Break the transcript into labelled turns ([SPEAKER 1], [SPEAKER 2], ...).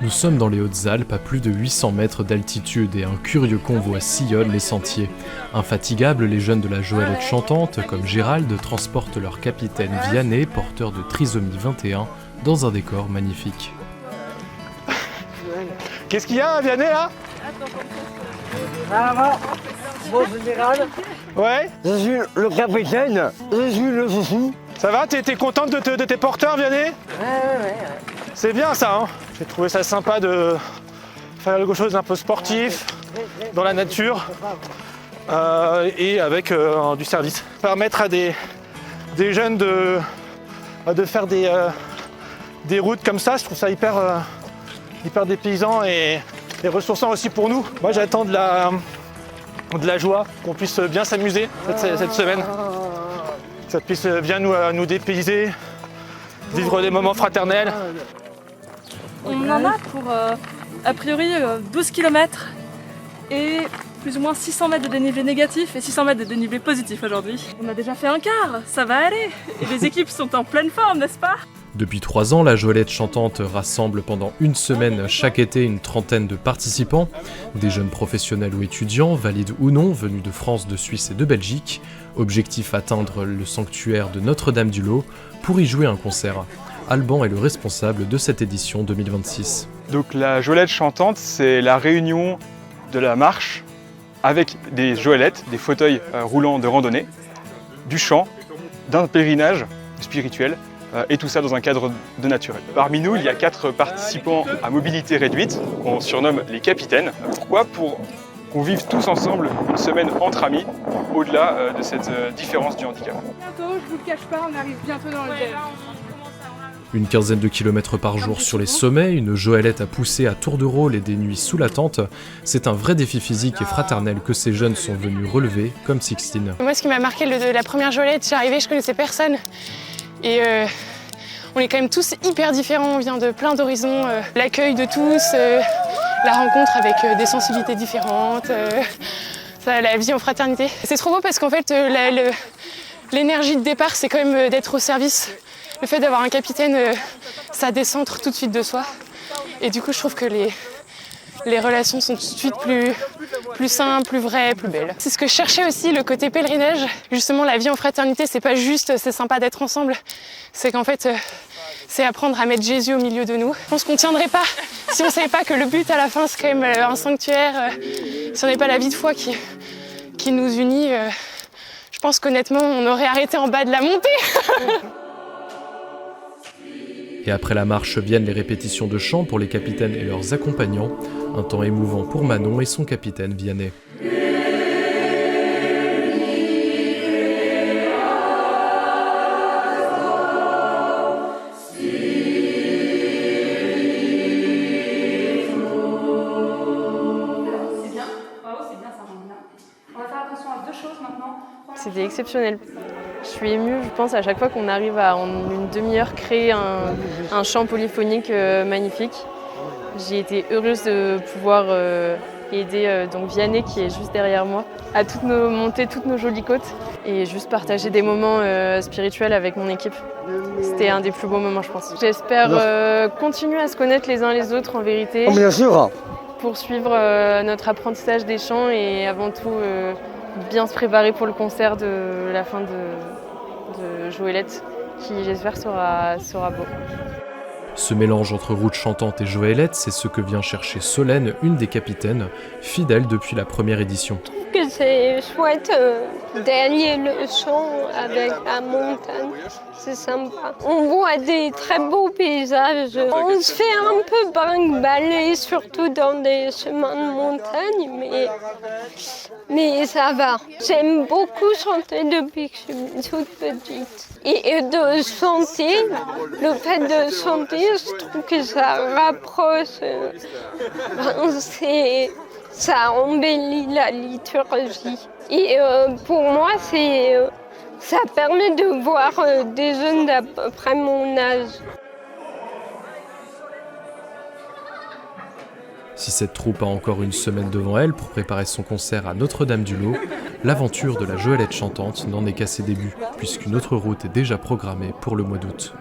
[SPEAKER 1] Nous sommes dans les Hautes-Alpes, à plus de 800 mètres d'altitude, et un curieux convoi sillonne les sentiers. Infatigables, les jeunes de la Joëlette chantante, comme Gérald, transportent leur capitaine Vianney, porteur de trisomie 21, dans un décor magnifique.
[SPEAKER 2] Qu'est-ce qu'il y a, Vianney, là?
[SPEAKER 3] Bon, général,
[SPEAKER 2] Ouais.
[SPEAKER 3] je suis le capitaine, je suis le chouchou.
[SPEAKER 2] Ça va? T'es contente de tes porteurs, Vianney?
[SPEAKER 3] Ouais.
[SPEAKER 2] C'est bien ça, hein. J'ai trouvé ça sympa de faire quelque chose d'un peu sportif, dans la nature, et avec du service. Permettre à des jeunes de faire des routes comme ça, je trouve ça hyper dépaysant et ressourçant aussi pour nous. Moi, j'attends de la joie, qu'on puisse bien s'amuser cette semaine, que ça puisse bien nous dépayser, vivre des moments fraternels.
[SPEAKER 4] On en a pour a priori 12 km et plus ou moins 600 mètres de dénivelé négatif et 600 mètres de dénivelé positif aujourd'hui. On a déjà fait un quart, ça va aller. Et les équipes sont en pleine forme, n'est-ce pas?
[SPEAKER 1] Depuis 3 ans, la Joëlette chantante rassemble pendant une semaine chaque été une trentaine de participants, des jeunes professionnels ou étudiants, valides ou non, venus de France, de Suisse et de Belgique. Objectif: atteindre le sanctuaire de Notre-Dame-du-Lot pour y jouer un concert. Alban est le responsable de cette édition 2026.
[SPEAKER 5] Donc la Joëlette chantante, c'est la réunion de la marche avec des joëlettes, des fauteuils roulants de randonnée, du chant, d'un pèlerinage spirituel, et tout ça dans un cadre de naturel. Parmi nous, il y a 4 participants à mobilité réduite, qu'on surnomme les capitaines. Pourquoi? Pour qu'on vive tous ensemble une semaine entre amis, au-delà de cette différence du handicap.
[SPEAKER 4] Bientôt, je vous le cache pas, on arrive bientôt dans le délai.
[SPEAKER 1] Une quinzaine de kilomètres par jour sur les sommets, une Joëlette à pousser à tour de rôle et des nuits sous la tente. C'est un vrai défi physique et fraternel que ces jeunes sont venus relever, comme Sixtine.
[SPEAKER 6] Moi, ce qui m'a marqué de la première Joëlette, j'y arrivais, je connaissais personne. Et on est quand même tous hyper différents, on vient de plein d'horizons. L'accueil de tous, la rencontre avec des sensibilités différentes, la vie en fraternité. C'est trop beau parce qu'en fait, l'énergie de départ, c'est quand même d'être au service. Le fait d'avoir un capitaine, ça décentre tout de suite de soi. Et du coup, je trouve que les relations sont tout de suite plus simples, plus vraies, plus belles. C'est ce que je cherchais aussi, le côté pèlerinage. Justement, la vie en fraternité, c'est pas juste c'est sympa d'être ensemble. C'est qu'en fait, c'est apprendre à mettre Jésus au milieu de nous. Je pense qu'on tiendrait pas si on savait pas que le but à la fin, c'est quand même un sanctuaire. Si on n'avait pas la vie de foi qui nous unit, je pense qu'honnêtement, on aurait arrêté en bas de la montée.
[SPEAKER 1] Et après la marche viennent les répétitions de chant pour les capitaines et leurs accompagnants. Un temps émouvant pour Manon et son capitaine Vianney.
[SPEAKER 7] C'était exceptionnel. Je suis émue, je pense, à chaque fois qu'on arrive à en une demi-heure créer un chant polyphonique magnifique. J'ai été heureuse de pouvoir aider donc Vianney, qui est juste derrière moi, à monter toutes nos jolies côtes et juste partager des moments spirituels avec mon équipe. C'était un des plus beaux moments, je pense. J'espère continuer à se connaître les uns les autres en vérité.
[SPEAKER 3] Oh, bien sûr.
[SPEAKER 7] Poursuivre notre apprentissage des chants et avant tout bien se préparer pour le concert de la fin de Joëlette, qui j'espère sera beau.
[SPEAKER 1] Ce mélange entre route chantante et Joëlette, c'est ce que vient chercher Solène, une des capitaines, fidèle depuis la première édition.
[SPEAKER 8] Que c'est chouette d'allier le chant avec la montagne, c'est sympa. On voit des très beaux paysages. On se fait un peu brinque-baller, surtout dans des chemins de montagne, mais ça va. J'aime beaucoup chanter depuis que je suis toute petite. Et de chanter, le fait de chanter, je trouve que ça rapproche, ça embellit la liturgie. Et pour moi, ça permet de voir des jeunes d'à peu près mon âge.
[SPEAKER 1] Si cette troupe a encore une semaine devant elle pour préparer son concert à Notre-Dame-du-Lot, l'aventure de la Joëlette chantante n'en est qu'à ses débuts, puisqu'une autre route est déjà programmée pour le mois d'août.